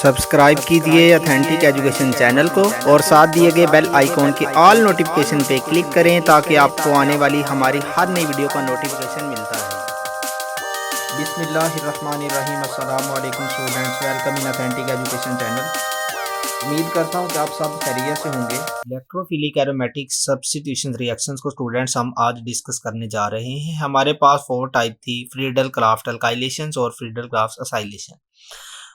Subscribe कीजिए authentic education channel को और साथ दिए गए बेल आइकॉन के ऑल नोटिफिकेशन पे क्लिक करें ताकि आपको आने वाली हमारी हर नई वीडियो का नोटिफिकेशन मिलता रहे। बिस्मिल्लाहिर्रहमानिर्रहीम। अस्सलाम वालेकुम students, welcome in authentic education channel. उम्मीद करता हूँ कि आप सब खैरियत से होंगे। इलेक्ट्रोफिलिक एरोमेटिक सब्स्टिट्यूशन रिएक्शंस को स्टूडेंट्स हम आज डिस्कस करने जा रहे हैं। हमारे पास 4 टाइप थी, फ्रीडल क्राफ्ट अल्काइलेशंस और फ्रीडल क्राफ्ट असाइलेशन।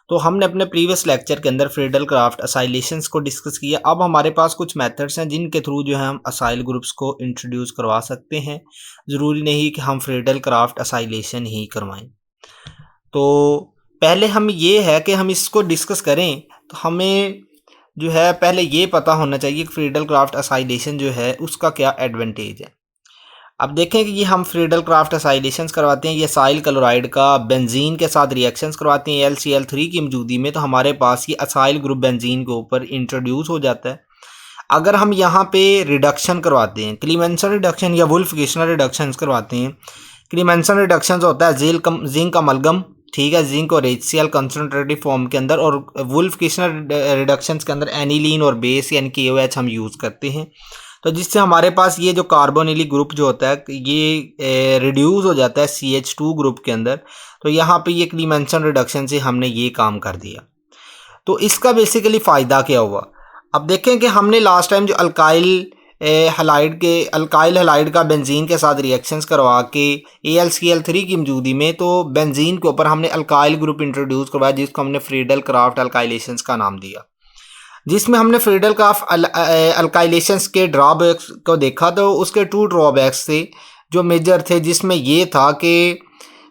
तो हमने अपने प्रीवियस लेक्चर के अंदर फ्रीडल क्राफ्ट असाइलेशंस को डिस्कस किया। अब हमारे पास कुछ मेथड्स हैं जिनके थ्रू जो है हम असाइल ग्रुप्स को इंट्रोड्यूस करवा सकते हैं। ज़रूरी नहीं कि हम फ्रीडल क्राफ्ट असाइलेशन ही करवाएं। तो पहले हम ये है कि हम इसको डिस्कस करें तो हमें जो है पहले ये पता होना चाहिए कि फ्रीडल क्राफ्ट असाइलेशन जो है उसका क्या एडवांटेज है। अब देखें कि ये हम फ्रीडल क्राफ्ट असाइलेशंस करवाते हैं, ये असाइल क्लोराइड का बेंजीन के साथ रिएक्शंस करवाते हैं LCl3 की मौजूदगी में, तो हमारे पास ये असाइल ग्रुप बेंजीन के ऊपर इंट्रोड्यूस हो जाता है। अगर हम यहाँ पे रिडक्शन करवाते हैं, क्लीमेंसन रिडक्शन या वुल्फिकेशन रिडक्शंस करवाते हैं। क्लीमेंसन रिडक्शन होता है जिंक अमलगम, ठीक है, जिंक और HCl कंसनट्रेटिव फॉर्म के अंदर, और वुल्फिकेशन रिडक्शंस के अंदर एनिलीन और बेस यानी KOH हम यूज़ करते हैं। तो जिससे हमारे पास ये जो कार्बोनिलिक ग्रुप जो होता है ये रिड्यूस हो जाता है CH2 ग्रुप के अंदर। तो यहाँ पे ये क्लीमेंसन रिडक्शन से हमने ये काम कर दिया। तो इसका बेसिकली फ़ायदा क्या हुआ, अब देखें कि हमने लास्ट टाइम जो अल्काइल हलाइड का बेंजीन के साथ रिएक्शंस करवा के AlCl3 की मौजूदगी में, तो बेंजीन के ऊपर हमने अल्काइल ग्रुप इंट्रोड्यूस करवाया जिसको हमने फ्रीडल क्राफ्ट अल्काइलेशंस का नाम दिया। जिसमें हमने फ्रीडल क्राफ्ट अल्काइलेशंस के ड्रॉबैक्स को देखा, तो उसके 2 ड्रॉबैक्स थे जो मेजर थे, जिसमें ये था कि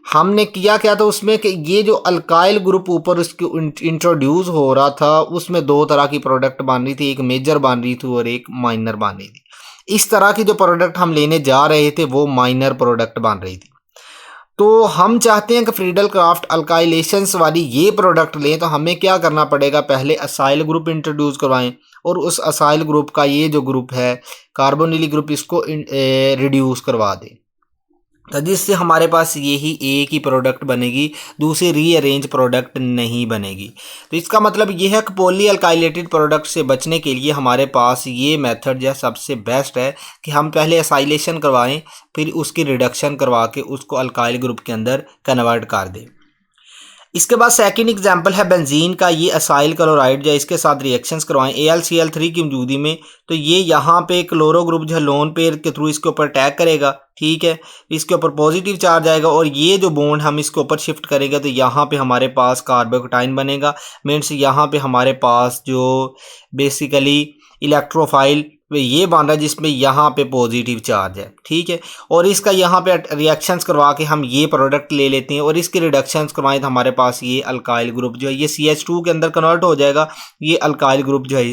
हमने किया क्या था उसमें कि ये जो अल्काइल ग्रुप ऊपर उसके इंट्रोड्यूस हो रहा था उसमें 2 तरह की प्रोडक्ट बन रही थी, एक मेजर बन रही थी और एक माइनर बन रही थी। इस तरह की जो प्रोडक्ट हम लेने जा रहे थे वो माइनर प्रोडक्ट बन रही थी। तो हम चाहते हैं कि फ्रीडल क्राफ्ट अल्काइलेशंस वाली ये प्रोडक्ट लें, तो हमें क्या करना पड़ेगा, पहले असाइल ग्रुप इंट्रोड्यूस करवाएं और उस असाइल ग्रुप का ये जो ग्रुप है कार्बोनिलिक ग्रुप इसको रिड्यूस करवा दें, तो जिससे हमारे पास यही एक ही प्रोडक्ट बनेगी, दूसरी रीअरेंज प्रोडक्ट नहीं बनेगी। तो इसका मतलब ये है कि पॉली अल्काइलेटेड प्रोडक्ट से बचने के लिए हमारे पास ये मेथड जो सबसे बेस्ट है कि हम पहले असाइलेशन करवाएं फिर उसकी रिडक्शन करवा के उसको अल्काइल ग्रुप के अंदर कन्वर्ट कर दें। इसके बाद सेकंड एग्जांपल है बेंजीन का, ये असाइल क्लोराइड जो इसके साथ रिएक्शंस करवाएं AlCl3 की मौजूदगी में, तो ये यहाँ पे क्लोरो ग्रुप जो है लोन पेयर के थ्रू इसके ऊपर अटैक करेगा, ठीक है, इसके ऊपर पॉजिटिव चार्ज आएगा और ये जो बॉन्ड हम इसके ऊपर शिफ्ट करेंगे तो यहाँ पे हमारे पास कार्बोकेटाइन बनेगा। मीन्स यहाँ पे हमारे पास जो बेसिकली इलेक्ट्रोफाइल ये बन रहा है जिसमें यहाँ पे पॉजिटिव चार्ज है, ठीक है, और इसका यहाँ पे रिएक्शंस करवा के हम ये प्रोडक्ट ले लेते हैं और इसके रिडक्शंस करवाएं तो हमारे पास ये अल्काइल ग्रुप जो है ये CH2 के अंदर कन्वर्ट हो जाएगा। ये अल्काइल ग्रुप जो है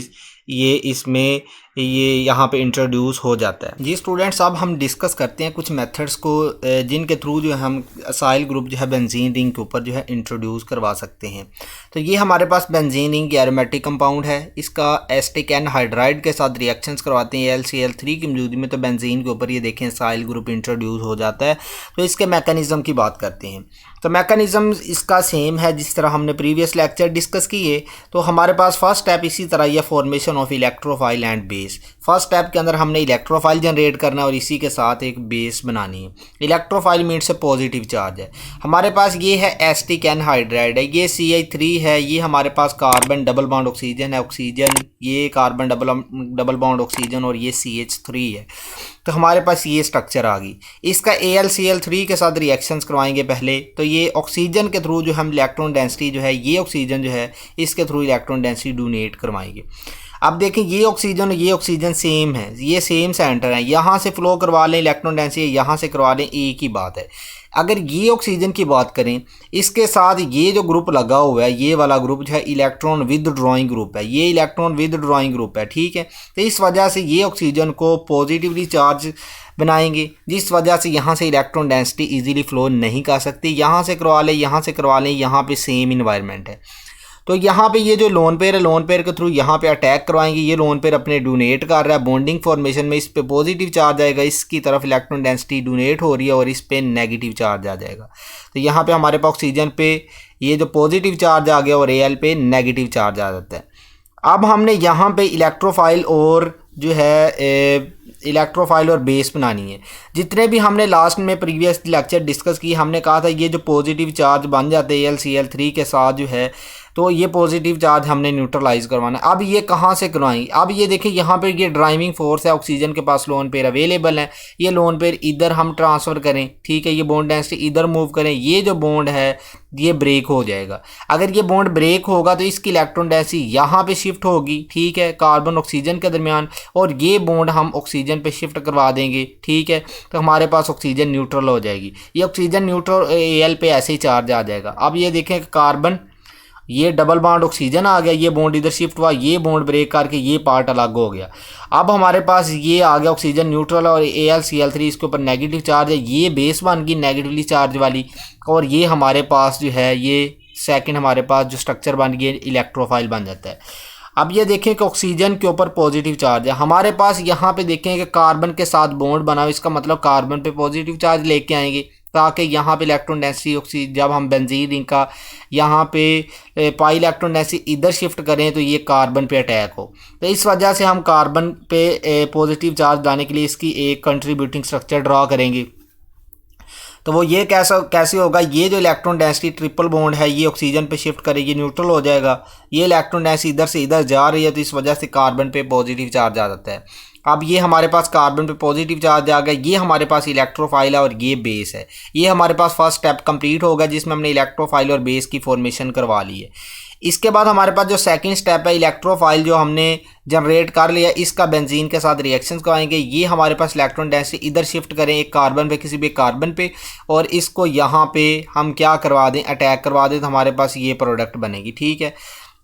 ये इसमें ये यहाँ पे इंट्रोड्यूस हो जाता है। जी स्टूडेंट्स, अब हम डिस्कस करते हैं कुछ मेथड्स को जिनके थ्रू जो है हम असाइल ग्रुप जो है बेंजीन रिंग के ऊपर जो है इंट्रोड्यूस करवा सकते हैं। तो ये हमारे पास बेंजीन रिंग की एरोमेटिक कंपाउंड है, इसका एसिटिक एनहाइड्राइड के साथ रिएक्शंस करवाते हैं LCl3 की मौजूदगी में, तो बेंजीन के ऊपर ये देखें असाइल ग्रुप इंट्रोड्यूस हो जाता है। तो इसके मैकेनिज्म की बात करते हैं। तो मैकेनिज्म इसका सेम है जिस तरह हमने प्रीवियस लेक्चर डिस्कस किए। तो हमारे पास फर्स्ट स्टेप इसी तरह यह formation of electrophile and base. First step के अंदर हमने इलेक्ट्रोफाइल जनरेट करना है और इसी के साथ एक बेस बनानी है। इलेक्ट्रोफाइल मीन्स से पॉजिटिव चार्ज है। हमारे पास ये है एसिटिक एनहाइड्राइड है, ये CH3 है, ये हमारे पास कार्बन डबल बॉन्ड ऑक्सीजन है, ऑक्सीजन ये कार्बन डबल बॉन्ड ऑक्सीजन और ये CH3 है। तो हमारे पास ये स्ट्रक्चर आ गई। इसका AlCl3 के साथ रिएक्शंस करवाएंगे पहले, तो ये ऑक्सीजन के थ्रू जो हम इलेक्ट्रॉन डेंसिटी जो है ये ऑक्सीजन जो है इसके थ्रू इलेक्ट्रॉन डेंसिटी डोनेट करवाएंगे। अब देखें ये ऑक्सीजन सेम है, ये सेम सेंटर है, यहाँ से फ्लो करवा लें इलेक्ट्रॉन डेंसिटी, यहाँ से करवा लें, एक ही बात है। अगर ये ऑक्सीजन की बात करें, इसके साथ ये जो ग्रुप लगा हुआ है ये वाला ग्रुप जो है इलेक्ट्रॉन विद ड्रॉइंग ग्रुप है, ये इलेक्ट्रॉन विद ड्रॉइंग ग्रुप है, ठीक है। तो इस वजह से ये ऑक्सीजन को पॉजिटिवली चार्ज बनाएंगे, जिस वजह से यहाँ से इलेक्ट्रॉन डेंसिटी इजीली फ्लो नहीं कर सकती। यहाँ से करवा लें, यहाँ से करवा लें, यहाँ पे सेम इन्वायरमेंट है। तो यहाँ पे ये जो लोन पेयर है, लोन पेयर के थ्रू यहाँ पे अटैक करवाएंगे। ये लोन पेयर अपने डोनेट कर रहा है बॉन्डिंग फॉर्मेशन में, इस पे पॉजिटिव चार्ज आएगा, इसकी तरफ इलेक्ट्रॉन डेंसिटी डोनेट हो रही है और इस पे नेगेटिव चार्ज आ जाएगा। तो यहाँ पे हमारे पास ऑक्सीजन पे ये जो पॉजिटिव चार्ज आ गया और Al पे नेगेटिव चार्ज आ जाता है। अब हमने यहाँ पे इलेक्ट्रोफाइल और जो है इलेक्ट्रोफाइल और बेस बनानी है। जितने भी हमने लास्ट में प्रीवियस लेक्चर डिस्कस की, हमने कहा था ये जो पॉजिटिव चार्ज बन जाते हैं AlCl3 के साथ जो है, तो ये पॉजिटिव चार्ज हमने न्यूट्रलाइज करवाना है। अब ये कहाँ से करवाएंगे? अब ये देखिए यहाँ पे ये ड्राइविंग फोर्स है, ऑक्सीजन के पास लोन पेयर अवेलेबल है, ये लोन पेयर इधर हम ट्रांसफ़र करें, ठीक है, ये बॉन्ड डेंसिटी इधर मूव करें, ये जो बॉन्ड है ये ब्रेक हो जाएगा। अगर ये बॉन्ड ब्रेक होगा तो इसकी इलेक्ट्रॉन डेंसिटी यहाँ पे शिफ्ट होगी, ठीक है, कार्बन ऑक्सीजन के दरमियान, और ये बॉन्ड हम ऑक्सीजन पे शिफ्ट करवा देंगे, ठीक है, तो हमारे पास ऑक्सीजन न्यूट्रल हो जाएगी। ये ऑक्सीजन न्यूट्रल Al पे ऐसे ही चार्ज आ जाएगा। अब ये देखें कि कार्बन, ये डबल बॉन्ड ऑक्सीजन आ गया, ये बॉन्ड इधर शिफ्ट हुआ, ये बॉन्ड ब्रेक करके ये पार्ट अलग हो गया। अब हमारे पास ये आ गया ऑक्सीजन न्यूट्रल और AlCl3 इसके ऊपर नेगेटिव चार्ज है, ये बेस बन गई नेगेटिवली चार्ज वाली, और ये हमारे पास जो है ये सेकंड हमारे पास जो स्ट्रक्चर बन गया इलेक्ट्रोफाइल बन जाता है। अब ये देखें कि ऑक्सीजन के ऊपर पॉजिटिव चार्ज है हमारे पास, यहाँ पे देखें कि कार्बन के साथ बॉन्ड बना, इसका मतलब कार्बन पे पॉजिटिव चार्ज लेके आएंगे ताकि यहाँ पे इलेक्ट्रॉन डेंसिटी ऑक्सीजन, जब हम बेंजीन रिंग का यहाँ पे पाई इलेक्ट्रॉन डेंसिटी इधर शिफ्ट करें तो ये कार्बन पे अटैक हो। तो इस वजह से हम कार्बन पे पॉजिटिव चार्ज लाने के लिए इसकी एक कंट्रीब्यूटिंग स्ट्रक्चर ड्रा करेंगे। तो वो ये कैसे होगा? ये जो इलेक्ट्रॉन डेंसिटी ट्रिपल बॉन्ड है ये ऑक्सीजन पे शिफ्ट करेगी, न्यूट्रल हो जाएगा, ये इलेक्ट्रॉन डेंसिटी इधर से इधर जा रही है तो इस वजह से कार्बन पे पॉजिटिव चार्ज आ जाता है। अब ये हमारे पास कार्बन पे पॉजिटिव चार्ज आ गया, ये हमारे पास इलेक्ट्रोफाइल है और ये बेस है। ये हमारे पास फर्स्ट स्टेप कंप्लीट होगा जिसमें हमने इलेक्ट्रोफाइल और बेस की फॉर्मेशन करवा ली है। इसके बाद हमारे पास जो सेकंड स्टेप है इलेक्ट्रोफाइल जो हमने जनरेट कर लिया, इसका बेंजीन के साथ रिएक्शंस करवाएंगे। ये हमारे पास इलेक्ट्रॉन डेंसिटी इधर शिफ्ट करें एक कार्बन पे, किसी भी कार्बन पे, और इसको यहाँ पे हम क्या करवा दें, अटैक करवा दें, तो हमारे पास ये प्रोडक्ट बनेगी, ठीक है।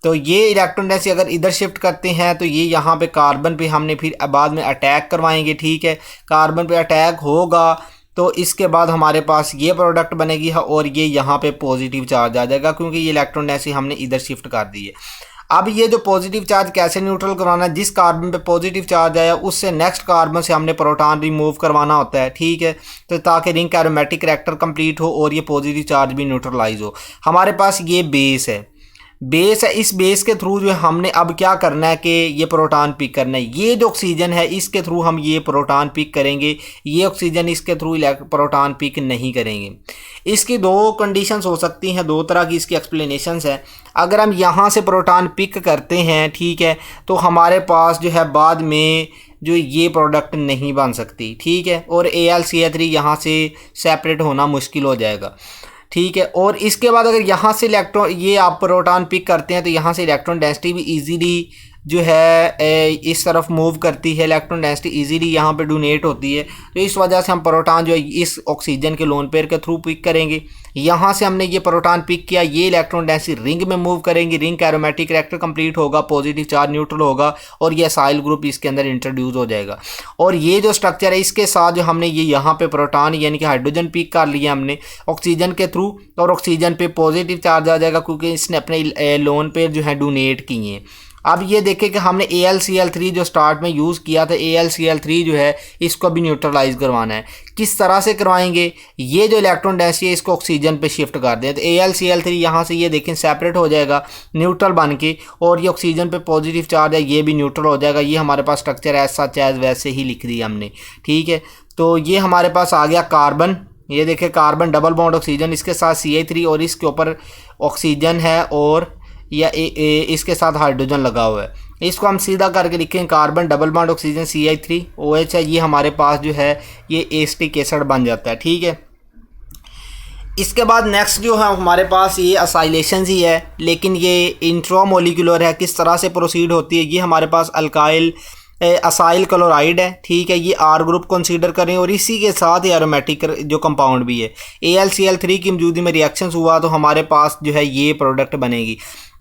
तो ये इलेक्ट्रॉन डेंसिटी अगर इधर शिफ्ट करते हैं तो ये यहाँ पे कार्बन पे हमने फिर बाद में अटैक करवाएंगे, ठीक है। कार्बन पे अटैक होगा तो इसके बाद हमारे पास ये प्रोडक्ट बनेगी और ये यहाँ पे पॉजिटिव चार्ज आ जाएगा क्योंकि ये इलेक्ट्रॉन डेंसिटी हमने इधर शिफ्ट कर दी है। अब ये जो पॉजिटिव चार्ज कैसे न्यूट्रल करवाना है, जिस कार्बन पे पॉजिटिव चार्ज आया उससे नेक्स्ट कार्बन से हमने प्रोटॉन रिमूव करवाना होता है, ठीक है, तो ताकि रिंग एरोमेटिक कैरेक्टर कंप्लीट हो और ये पॉजिटिव चार्ज भी न्यूट्रलाइज हो। हमारे पास ये बेस है, इस बेस के थ्रू जो है हमने अब क्या करना है कि ये प्रोटॉन पिक करना है। ये जो ऑक्सीजन है इसके थ्रू हम ये प्रोटॉन पिक करेंगे, ये ऑक्सीजन इसके थ्रू प्रोटॉन पिक नहीं करेंगे। इसकी दो कंडीशंस हो सकती हैं, दो तरह की इसकी एक्सप्लेनेशंस है। अगर हम यहाँ से प्रोटॉन पिक करते हैं, ठीक है, तो हमारे पास जो है बाद में जो ये प्रोडक्ट नहीं बन सकती, ठीक है, और AlCl3 यहाँ से सेपरेट होना मुश्किल हो जाएगा, ठीक है। और इसके बाद अगर यहाँ से इलेक्ट्रॉन ये आप प्रोटॉन पिक करते हैं तो यहाँ से इलेक्ट्रॉन डेंसिटी भी इजीली जो है इस तरफ मूव करती है, इलेक्ट्रॉन डेंसिटी इजीली यहाँ पे डोनेट होती है। तो इस वजह से हम प्रोटॉन जो है इस ऑक्सीजन के लोन पेयर के थ्रू पिक करेंगे। यहाँ से हमने ये प्रोटॉन पिक किया, ये इलेक्ट्रॉन डेंसिटी रिंग में मूव करेंगे, रिंग का एरोमेटिक कैरेक्टर कंप्लीट होगा, पॉजिटिव चार्ज न्यूट्रल होगा और ये असाइल ग्रुप इसके अंदर इंट्रोड्यूस हो जाएगा। और ये जो स्ट्रक्चर है इसके साथ जो हमने ये यहाँ पे प्रोटॉन यानी कि हाइड्रोजन पिक कर लिया हमने ऑक्सीजन के थ्रू, और ऑक्सीजन पे पॉजिटिव चार्ज आ जाएगा क्योंकि इसने अपने लोन पेयर जो है डोनेट किए हैं। अब ये देखें कि हमने AlCl3 जो स्टार्ट में यूज़ किया था, AlCl3 जो है इसको भी न्यूट्रलाइज करवाना है। किस तरह से करवाएंगे? ये जो इलेक्ट्रॉन डेंसिटी है इसको ऑक्सीजन पे शिफ्ट कर दें तो AlCl3 यहाँ से ये देखें सेपरेट हो जाएगा न्यूट्रल बन के, और ये ऑक्सीजन पे पॉजिटिव चार्ज है ये भी न्यूट्रल हो जाएगा। ये हमारे पास स्ट्रक्चर एज सच एज वैसे ही लिख दिया हमने, ठीक है। तो ये हमारे पास आ गया कार्बन, ये देखें कार्बन डबल बॉन्ड ऑक्सीजन, इसके साथ CH3 और इसके ऊपर ऑक्सीजन है और या इसके साथ हाइड्रोजन लगा हुआ है। इसको हम सीधा करके लिखें carbon double bond oxygen CH3 OH है, ये हमारे पास जो है ये एसिटिक एसिड बन जाता है, ठीक है। इसके बाद नेक्स्ट जो है हमारे पास ये असाइलेशन ही है, लेकिन ये इंट्रामोलिकुलर है, किस तरह से प्रोसीड होती है। ये हमारे पास अल्काइल असाइल क्लोराइड है, ठीक है, ये R ग्रुप कंसीडर करें और इसी के साथ ही एरोमेटिक जो कंपाउंड भी है। AlCl3 की मौजूदगी में रिएक्शंस हुआ तो हमारे पास जो है ये प्रोडक्ट बनेगी।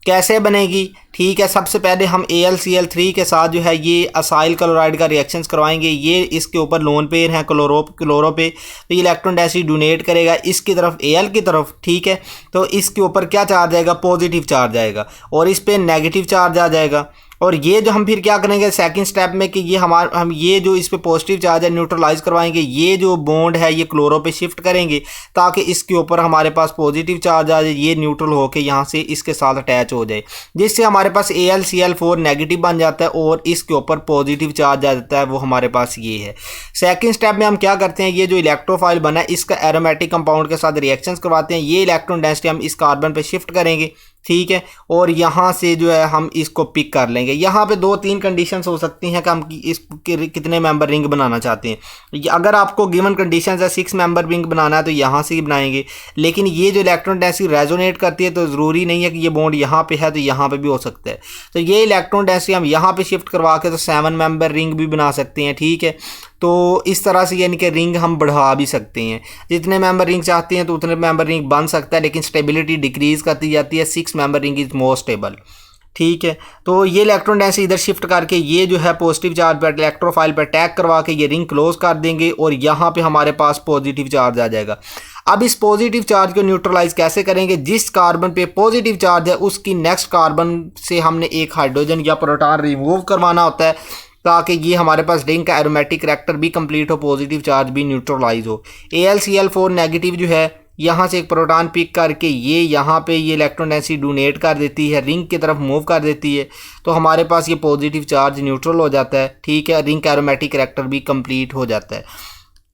कैसे बनेगी? ठीक है, सबसे पहले हम AlCl3 के साथ जो है ये असाइल क्लोराइड का रिएक्शंस करवाएंगे। ये इसके ऊपर लोन पेयर हैं क्लोरो पे, तो ये इलेक्ट्रॉन डेंसिटी डोनेट करेगा इसकी तरफ Al की तरफ, ठीक है। तो इसके ऊपर क्या चार्ज आएगा? पॉजिटिव चार्ज आएगा और इस पे नेगेटिव चार्ज आ जाएगा। और ये जो हम फिर क्या करेंगे सेकंड स्टेप में कि ये हम ये जो इस पे पॉजिटिव चार्ज है न्यूट्रलाइज करवाएंगे, ये जो बॉन्ड है ये क्लोरो पे शिफ्ट करेंगे ताकि इसके ऊपर हमारे पास पॉजिटिव चार्ज आ जाए, ये न्यूट्रल होके यहाँ से इसके साथ अटैच हो जाए, जिससे हमारे पास AlCl4 नेगेटिव बन जाता है और इसके ऊपर पॉजिटिव चार्ज आ जाता है, वो हमारे पास ये है। सेकेंड स्टेप में हम क्या करते हैं, ये जो इलेक्ट्रोफाइल बना है इसका एरोमेटिक कंपाउंड के साथ रिएक्शंस करवाते हैं, ये इलेक्ट्रॉन डेंसिटी हम इस कार्बन पे शिफ्ट करेंगे, ठीक है, और यहाँ से जो है हम इसको पिक कर लेंगे। यहाँ पे 2-3 कंडीशंस हो सकती हैं कि हम इस कितने मेंबर रिंग बनाना चाहते हैं। अगर आपको गिवन कंडीशंस है 6 मेंबर रिंग बनाना है तो यहाँ से ही बनाएंगे, लेकिन ये जो इलेक्ट्रॉन डेंसिटी रेजोनेट करती है तो ज़रूरी नहीं है कि ये बॉन्ड यहाँ पे है तो यहाँ पे भी हो सकता है। तो ये इलेक्ट्रॉन डेंसिटी हम यहाँ पे शिफ्ट करवा के तो 7 मेंबर रिंग भी बना सकते हैं, ठीक है। तो इस तरह से यानी कि रिंग हम बढ़ा भी सकते हैं, जितने मेंबर रिंग चाहते हैं तो उतने मेंबर रिंग बन सकता है, लेकिन स्टेबिलिटी डिक्रीज़ करती जाती है। 6 member ring is more stable, ठीक है। तो ये इलेक्ट्रॉन डेंसिटी इधर शिफ्ट करके ये जो है पॉजिटिव चार्ज पर इलेक्ट्रोफाइल पर टैग करवा के ये रिंग क्लोज कर देंगे और यहाँ पे हमारे पास पॉजिटिव चार्ज आ जाएगा। अब इस पॉजिटिव चार्ज को न्यूट्रलाइज कैसे करेंगे, जिस कार्बन पे पॉजिटिव चार्ज है उसकी नेक्स्ट कार्बन से हमने एक हाइड्रोजन या प्रोटॉन रिमूव करवाना होता है ताकि ये हमारे पास रिंग का एरोमेटिक करैक्टर भी कंप्लीट हो, पॉजिटिव चार्ज भी न्यूट्रलाइज हो। AlCl4 नेगेटिव जो है यहाँ से एक प्रोटॉन पिक करके ये यहाँ पे ये इलेक्ट्रॉन डेंसिटी डोनेट कर देती है, रिंग की तरफ मूव कर देती है, तो हमारे पास ये पॉजिटिव चार्ज न्यूट्रल हो जाता है, ठीक है, रिंग का एरोमेटिक करैक्टर भी कंप्लीट हो जाता है।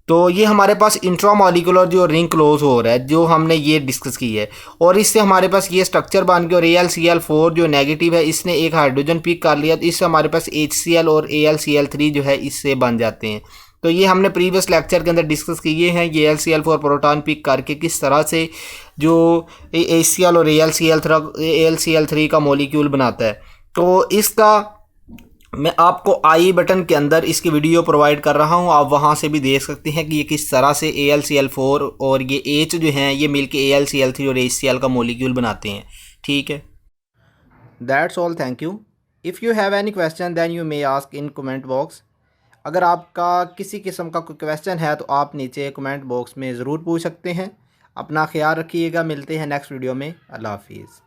तो ये हमारे पास इंट्रामॉलिक्यूलर जो रिंग क्लोज हो रहा है जो हमने ये डिस्कस की है, और इससे हमारे पास ये स्ट्रक्चर बन गया। और AlCl4 जो नेगेटिव है इसने एक हाइड्रोजन पिक कर लिया, तो इससे हमारे पास HCl और AlCl3 जो है इससे बन जाते हैं। तो ये हमने प्रीवियस लेक्चर के अंदर डिस्कस किए हैं, ये AlCl4 प्रोटॉन पिक करके किस तरह से जो HCl और AlCl3 का मॉलिक्यूल बनाता है। तो इसका मैं आपको आई बटन के अंदर इसकी वीडियो प्रोवाइड कर रहा हूं, आप वहां से भी देख सकते हैं कि ये किस तरह से AlCl4 और ये H जो हैं ये मिलके AlCl3 और HCl का मॉलिक्यूल बनाते हैं, ठीक है। That's all, thank you. If you have any question then you may ask in comment box. अगर आपका किसी किस्म का कोई क्वेश्चन है तो आप नीचे कमेंट बॉक्स में ज़रूर पूछ सकते हैं। अपना ख्याल रखिएगा, मिलते हैं नेक्स्ट वीडियो में। अल्लाह हाफिज़।